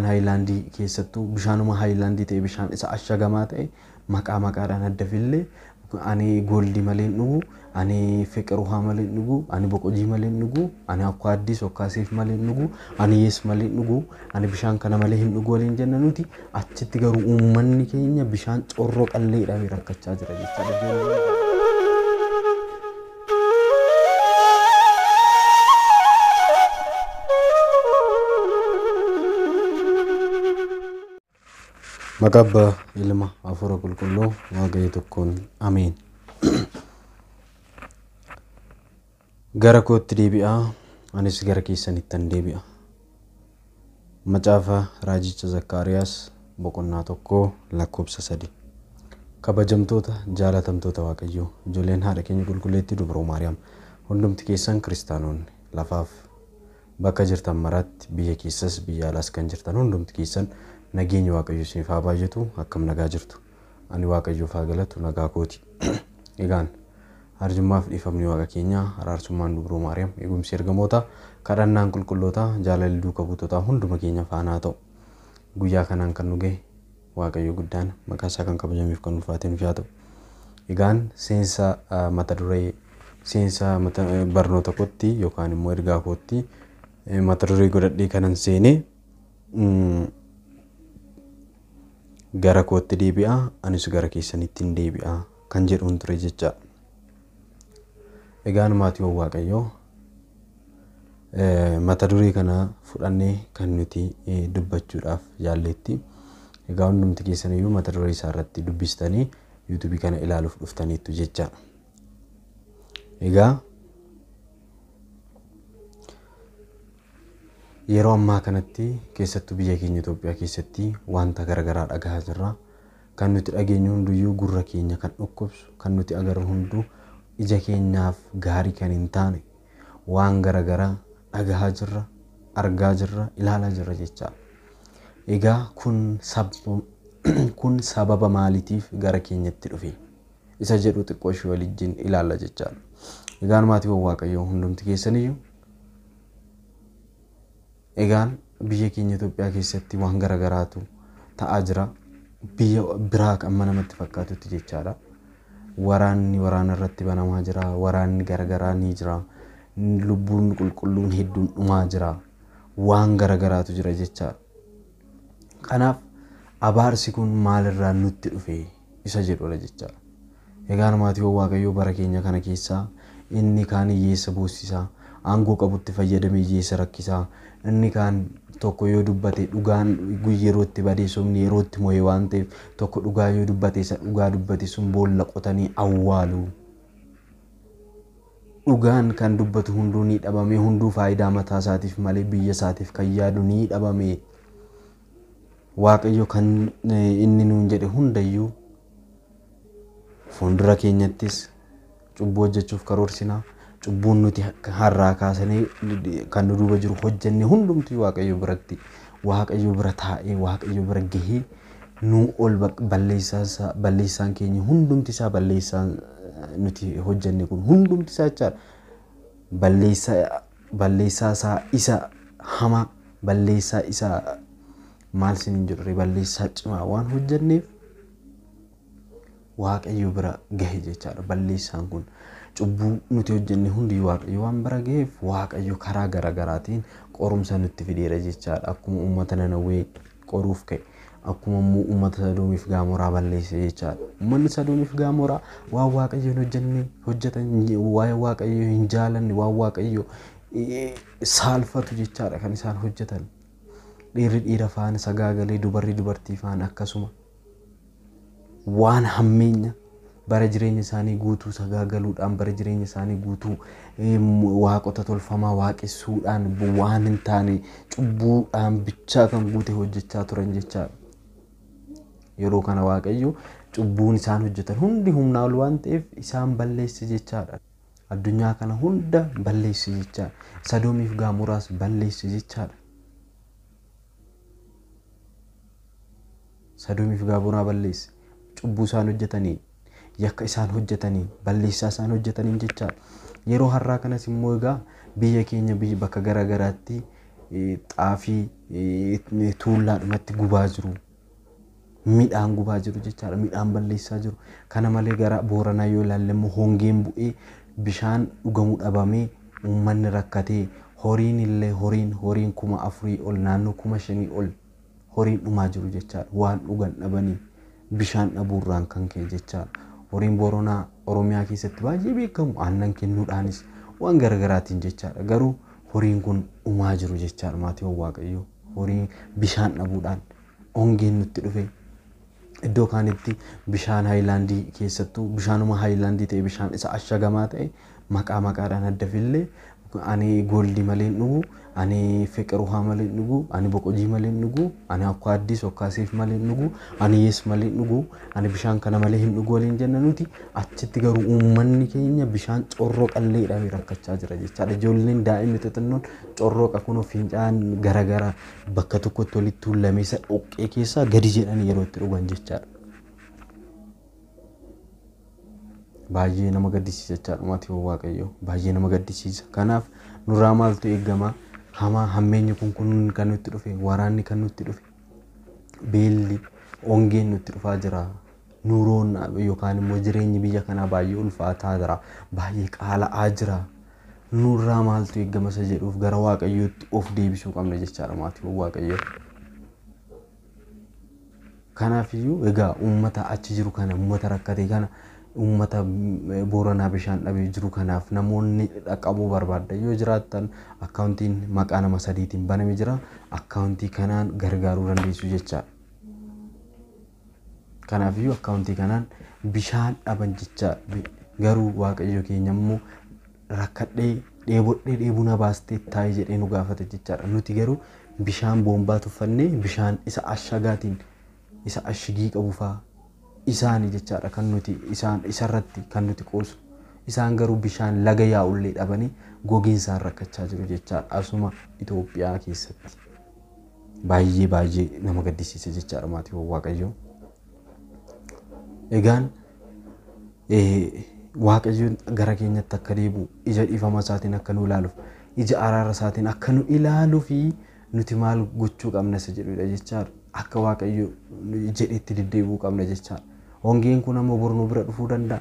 Haayilaandii keessattuu bishaanuma haayilaandii ta'e bishaan isa ashagamaa ta'e maqaadhaan adda fillee ani gooldi malee dhugu, ani fiqir uhaa malee dhugu, ani boqojii malee dhugu, ani akka addis okkaasiif malee dhugu, ani yees malee dhugu, ani bishaan kana malee hin dhugu waliin jenna nuti. Achitti garuu uummanni keenya bishaan corroo qalleedhaan rakkachaa jira jechuudha. Magabba ilma afura qulqulluu waaqayyo tokkoon ameen. Gara kootti deebi'aa, anis gara keessanittan deebi'a. Macaafa raajicha Zakkaariyaas boqonnaa 1 lakkoofsa 3. Kabajamtoota jaalatamtoota waaqayyoo, ijoolleen haadha keenya qulqulleettii dubroo Maariyaam, hundumti keessan kiristaanonni lafaaf bakka jirtan maratti biyya keessas biyya alaas kan jirtan hundumti keessan nageenya waaqayyo isiniif haa baay'atu. Akkam nagaa jirtu? Ani waaqayyoof haa galatu, nagaa kooti. Egaan arjummaaf dhiifamni waaqa keenyaa, araarsummaan dubroo Maariyaam, eegumsi ergamoota, kadhannaan qulqulloota, jaalalli duuka buutotaa hunduma keenya faana haa ta'u. Guyyaa kanaan kan nu gahe waaqayyo guddaan maqaa isaa kan kabajameef kan ulfaateen haa ta'u. Egaan seensa mata duree seensa barnoota kootti yookaan immoo ergaa kootti mata duree godhadhee kanan seenee gara kootti deebi'aa, anis gara keessanitti deebi'aa kan jedhuun ture jecha. Egaan maatiiwwan waaqayyoo mata duree kana fudhannee kan nuti dubbachuudhaaf yaalletti. Egaa hundumti keessaniyyuu mata duree isaa irratti dubbistanii YouTube kana ilaaluuf dhuftaniittu jecha. Egaa yeroo ammaa kanatti keessattuu biyya keenya Itoophiyaa keessatti wanta garagaraa dhagahaa jirra. Kan nuti dhageenyu hunduyyuu gurra keenya kan dhukkubsu, kan nuti agarru hunduu ija keenyaaf gaarii kan hin taane waan garagaraa dhagahaa jirra, argaa jirra, ilaalaa jirra jecha. Egaa kun sababa maaliitiif gara keenyatti dhufe? Isa jedhu xiqqoo ishee waliin ilaalla jecha. Egaan maatiiwwan waaqayyoo hundumti keessaniyyuu egaan biyya keenya Itoophiyaa keessatti waan garagaraatu ta'aa jira. Biyya biraa kan namatti fakkaatutti jechaadha. Waraanni irratti banamaa jira, waraanni garagaraa ni jira, lubbuun qulqulluun hedduun dhumaa jira, waan garagaraatu jira jechaadha. Kanaaf abaarsi kun maalirraa nutti dhufe? Isa jedhudha jechaadha. Egaan maatiiwwan waaqayyoo bara keenya kana keessaa inni kaan hiyyeessa boosisaa, aangoo qabutti fayyadamee hiyyeessa rakkisaa, inni kaan tokko yoo dubbate dhugaan yerootti badee somni yerootti mo'ee waan ta'eef tokko dhugaa yoo dubbate isa dhugaa dubbate sun boolla qotanii awwaalu. Dhugaan kan dubbatu hunduu ni dhabame, hunduu faayidaa mataa isaatiif malee biyya isaatiif kan yaadu ni dhabame. Waaqayyo kan inni nuun jedhe hundayyuu fuuldura keenyattis cubbuu hojjechuuf karoorsinaa. Cubbuun nuti har'aa kaasanii kan nu duuba jiru hojjenne hundumti waaqayyo biratti, waaqayyo bira taa'ee, waaqayyo bira gahee nu ol balleessaan keenya hundumti isaa balleessaan nuti hojjenne kun hundumti isaa jechaadha. Balleessaa isaa isa hamaa, balleessaa isa maal sinin jedhu balleessaa cimaa waan hojjenneef waaqayyo bira gahe jechaadha. Balleessaan kun cubbuu nuti hojjenne hundi waaqayyo waan bira gaheef waaqayyo karaa garagaraatiin qorumsa nutti fideera jechaadha. Akkuma uummata Nanawwee qoruuf ka'e, akkuma immoo uummata Sodoomiif Gaamoraa balleesse jechaadha. Uummanni Sodoomiif Gaamoraa waan waaqayyo hojjetan, waan waaqayyo hin jaalanne, waan waaqayyo saalfatu jechaadha kan isaan hojjetan. Dhiirri dhiira faana sagaagalee, dubarri dubartii faana akkasuma waan hammeenya bara jireenya isaanii guutuu sagaagaluudhaan, bara jireenya isaanii guutuu waaqota tolfamaa waaqessuudhaan waan hin taane cubbuudhaan bichaa kan guute hojjechaa turan jechaadha. Yeroo kana waaqayyo cubbuun isaan hojjetan hundi humnaa ol waan ta'eef isaan balleesse jechaadha. Addunyaa kana hunda balleesse jechaadha. Sodoomiif Gaamoraas balleesse jechaadha. Sodoomiif Gaamoraa balleesse. Cubbuu isaan hojjetanii, yakka isaan hojjetanii, balleessaa isaan hojjetanii jechaadha. Yeroo har'aa kanas immoo egaa biyya keenya bakka garagaraatti xaafii tuullaadhumatti gubaa jiru. Midhaan gubaa jiru jechaadha. Midhaan balleessaa jiru. Kana malee gara Booranaa yoo ilaalle immoo hongeen bu'ee bishaan dhugamuu dhabamee uummanni rakkatee horiin 4,000 ol naannoo 5,000 ol horiin dhumaa jiru jechaadha. Waan dhugan dhabanii bishaan dhabuurraan kan ka'e jechaadha. Horiin Booranaa Oromiyaa keessatti baay'ee beekamu aannan kennuudhaanis waan garaagaraatiin jechaadha. Garuu horiin kun dhumaa jiru jechaadha maatii Waaqayyoo. Horiin bishaan dhabuudhaan hongeen nutti dhufe. Iddoo kaanitti bishaan haayilaandii keessattuu bishaanuma haayilaandii ta'e bishaan isa ashagamaa ta'e maqaadhaan adda fillee ani Goldii malee dhugu, ani Fiqir Wuhaa malee dhugu, ani Boqojii malee dhugu, ani Akkoo Addis Okkaasiif malee dhugu, ani Yees malee dhugu, ani bishaan kana malee hin dhugu waliin jenna nuti. Achitti garuu uummanni keenya bishaan corroqalleedhaan rakkachaa jira jechaadha. Ijoolleen daa'imni xixinnoon corroqa kun fincaan garaagaraa bakka tokkotti walitti tuulamee isa dhoqqee keessaa gadi jedhanii yeroo itti dhugan jechaadha. Baay'ee nama gaddisiisa jechaadha maatii Waaqayyoo. Baay'ee nama gaddisiisa. Kanaaf nurraa maaltu eegama? Hammeenyi kun kan nutti dhufe, waraanni kan nutti dhufe, beelli, hongeen nutti dhufaa jira. Nuuroon yookaan immoo jireenyi biyya kanaa baay'ee ulfaataa jira. Baay'ee qaala'aa jira. Nurraa maaltu eegama isa jedhuuf gara Waaqayyootti of deebisuu qabna jechaadha maatii Waaqayyoo. Kanaafiyyuu egaa uummata achi jiru kana, uummata rakkate kana, uummata Booranaa bishaan dhabee jiru kanaaf namoonni dhaqqabuu barbaaddan yoo jiraattan akkaawuntiin maqaa nama sadiitiin baname jira. Akkaawuntii kanaan gargaaruu dandeessu jechaadha. Kanaafiyyuu akkaawuntii kanaan bishaan dhaban jechaadha. Garuu Waaqayyo keenya immoo rakkadhee dheebuu na baastee taa'ee jedhee nu gaafata jechaadha. Nuti garuu bishaan boombaa tuffannee bishaan isa ashagaatiin isa ashigii qabu fa'aa isaanii jechaadha kan nuti isarratti kan nuti qoosu. Isaan garuu bishaan laga yaa'ullee dhabanii gogiinsaan rakkachaa jiru jechaadha. Asuma Itoophiyaa keessatti baay'ee nama gaddisiisa jechaadha maatii Waaqayyoo. Egaan Waaqayyoon gara keenyatti akka deebi'u, ija dhiifama isaatiin akka nu ilaaluuf, ija araara isaatiin akka nu ilaaluuf nuti maal gochuu qabna isa jedhudha jechaadha. Akka Waaqayyo jedhetti deddeebi'uu qabna jechaadha. Hongeen kun ammoo bornuu bira dhufuu danda'a.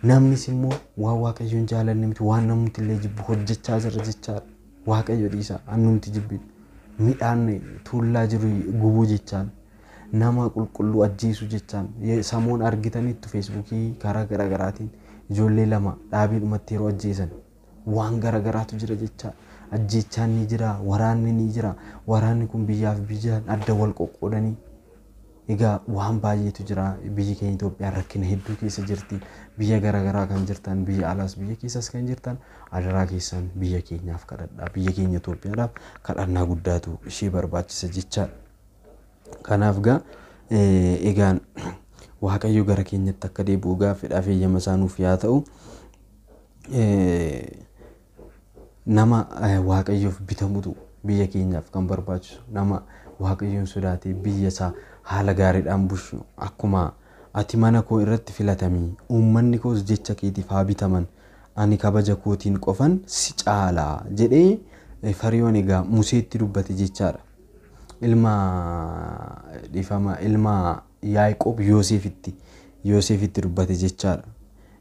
Namnis immoo waan Waaqayyoon jaalanne miti waan namni illee jibbu hojjechaa jira jechaadha. Waaqayyo dhiisa annumti jibbi midhaan tuullaa jiru gubuu jechaan nama qulqulluu ajjeesu jechaan samoon argitanitti Feesbuukii karaa garaagaraatiin ijoollee lama dhaabiidhumatti yeroo ajjeesan waan garaagaraatu jira jechaadha. Ajjeechaan ni jira, waraanni ni jira. Waraanni kun biyyaaf biyyaan adda wal qoqqoodanii egaa waan baay'eetu jira. Biyyi keenya Itoophiyaan rakkina hedduu keessa jirti. Biyya garaagaraa kan jirtan, biyya alaas biyya keessas kan jirtan adaraa keessan biyya keenyaaf kadhadhaa. Biyya keenya Itoophiyaadhaaf kadhannaa guddaatu ishee barbaachisa jechaadha. Kanaaf egaan Waaqayyo gara keenyatti akka deebi'u gaaffiidhaaf eeyyama isaa nuuf yaa ta'u. Nama Waaqayyoof bitamutu biyya keenyaaf kan barbaachisu, nama Waaqayyoon sodaatee biyya isaa haala gaariidhaan bulchu. Akkuma ati mana koo irratti filatamii uummanni koos jecha keetiif haa bitaman, ani kabaja kootiin qofan si caalaa jedhee Fariyoon egaa Museetti dubbate jechaadha. Ilma Yaaqoob Yoosefitti dubbate jechaadha.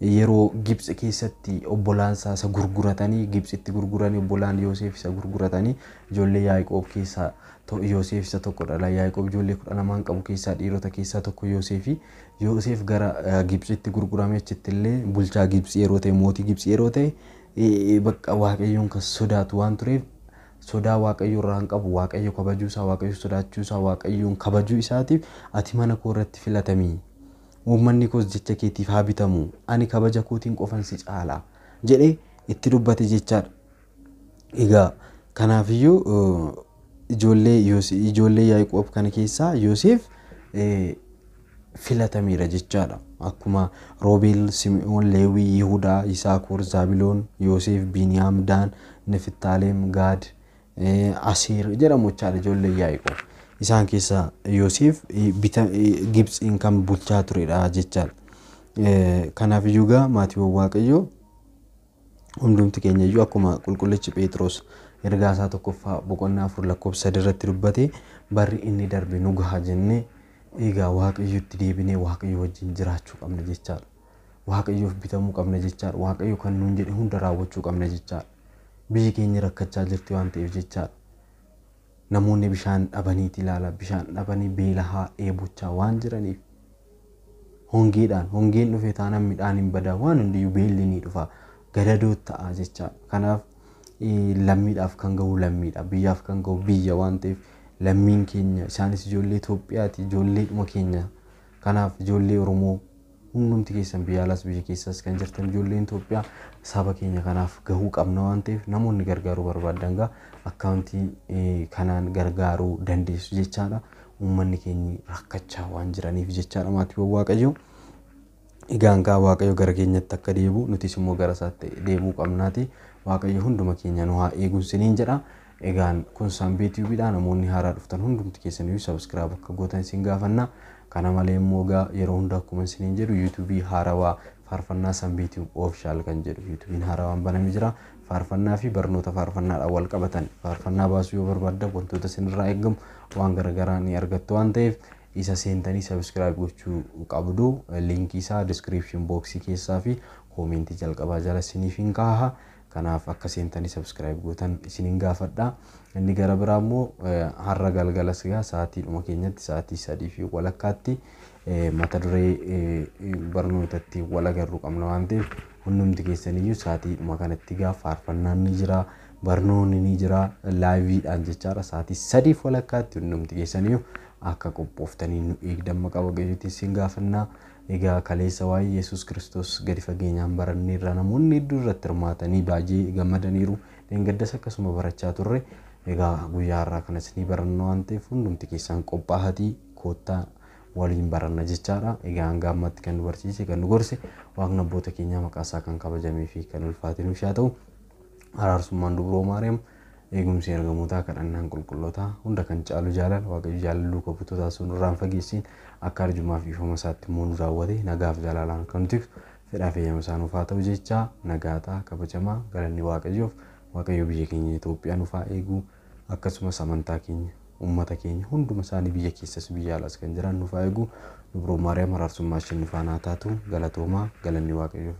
Yeroo Gibxi keessatti obbolaansaa isa gurguratanii Gibxitti gurguranii obbolaan Yoosef isa gurguratanii ijoollee Yaaqoob keessaa Yoosef isa tokkodha. Yaaqoob ijoollee 12 qabu keessaa dhiirota keessaa tokko Yoosefi. Yoosef gara Gibxitti gurguramee achitti illee bulchaa Gibxi yeroo ta'e, mootii Gibxi yeroo ta'e bakka Waaqayyoon kan sodaatu waan tureef sodaa Waaqayyoo irraa hin qabu. Waaqayyo kabajuu isaa, Waaqayyo sodaachuu isaa, Waaqayyoon kabajuu isaatiif ati mana koo irratti filatamii uummanni koos jecha keetiif haa bitamu, ani kabaja kootiin qofan si caalaa jedhee itti dubbate jechaadha. Egaa kanaafiyyuu ijoollee Yaaqoob kana keessaa Yoosef filatameera jechaadha. Akkuma Roobeel, Simi'oon, Leewii, Yihudaa, Yisaakoor, Zaabiloon, Yoosef, Biniyaam, Daan, Neftaalem, Gaad, Aseer jedhamu jechaadha ijoollee Yaaqoob. Isaan keessaa Yoosef Gibxiin kan bulchaa turedha jechaadha. Kanaafiyyuu maatii Waaqayyoo hundumti keenya iyyuu akkuma qulqullichi Phexros ergaa isaa tokkoffaa boqonnaa 4 lakkoofsa 3 irratti dubbate barri inni darbe nu gaha jennee egaa waaqayyotti deebinee waaqayyo wajjin jiraachuu qabna jechaadha. Waaqayyoof bitamuu qabna jechaadha. Waaqayyo kan nuun jedhe hunda raawwachuu qabna jechaadha. Biyyi keenya rakkachaa jirti waan ta'eef jechaadha. Namoonni bishaan dhabaniiti ilaala. Bishaan dhabanii beelahaa dheebuchaa waan jiraniif hongeen dhufe taanaan midhaan hin badaa waan hundiyyuu beelli ni dhufa. Gadadoo ta'a jechaadha. Kanaaf lammiidhaaf kan gahu lammiidha. Biyyaaf kan gahu biyya waan ta'eef lammiin keenya isaanis ijoollee Itoophiyaati, ijoolleedhuma keenya. Kanaaf ijoollee Oromoo hundumti keessan biyya alaas biyya keessas kan jirtan ijoolleen Itoophiyaa saba keenya kanaaf gahuu qabna waan ta'eef namoonni gargaaruu barbaadan gaa akkaawuntii kanaan gargaaruu dandeessu jechaadha. Uummanni keenya rakkachaa waan jiraniif jechaadha maatiiwwan Waaqayyoo. Egaan gaa Waaqayyo gara keenyatti akka deebi'u nutis immoo gara isaatti deebi'uu qabnaati. Waaqayyo hunduma keenya nu haa eegu isiniin jedha. Egaan kun Sanbee TV'dha. Namoonni haaraa dhuftan hundumti keessaniyyuu subscribe akka gootan isin gaafanna. Kana malee immoo gaa yeroo hunda akkuma isiniin jedhu YouTube haarawaa faarfannaa Sanbee TV official kan jedhu YouTube haarawaan banamee jira. Faarfannaa fi barnoota faarfannaadhaan wal qabatan faarfannaa baasuu yoo barbaaddan wantoota isinirraa eegamu waan garagaraa ni argattu waan ta'eef isa seentanii subscribe gochuu qabdu. Linkii isaa description box keessaa fi koomentii jalqabaa jala isiniif hin kaaha. Kanaaf akka seentanii subscribe gootan isiniin gaafadha. Inni gara biraa immoo har'a galgala sigaa sa'aatiidhuma keenyatti sa'aatii 3 fi walakkaatti mata duree barnootatti wal agarru qabna waan ta'eef hundumti keessaniyyuu sa'aatiidhuma kanatti gaa faarfannaan ni jira, barnoonni ni jira, laayiviidhaan jechaadha. Sa'aatii 3 fi walakkaatti hundumti keessaniyyuu akka qophooftanii nu eegdan maqaa Waaqayyootiin isin gaafanna. Egaa kaleessa waa'ee Yesuus Kiristoos gadi fageenyaan baranneerra namoonni hedduu irratti hirmaatanii baay'ee gammadaniiru. Dheengaddas akkasuma barachaa turre. Egaa guyyaa har'aa kanas ni baranna waan ta'eef hundumti keessan qophaahatii koottaa waliin baranna jechaadha. Egaa hanga ammatti kan nu barsiise kan nu gorse Waaqni abboota keenyaa maqaa isaa kan kabajamee fi kan ulfaatinu haa ta'u. Araarsummaan dubroo Maariyaam eegumsi ergamootaa kadhannaan qulqullootaa hunda kan caalu jaalala Waaqayyo jaalaluu qabuutotaa sun irraan fageessiin akka arjumaa fi ifama isaatti immoo nu raawwate nagaaf jaalalaan kan nutif fedhaa fi eeyyama isaa nuuf haa ta'u jecha nagaataa kabajamaa galanni Waaqayyoof. Waaqayyo biyya keenya Itoophiyaa nuuf haa eegu akkasumas amantaa keenya uummata keenya hunduma isaanii biyya keessas biyya alaas kan jiran nuuf haa eegu. Dubroo Maariyaam araarsummaa ishee nuuf haa taatu galatoomaa galanni Waaqayyoof.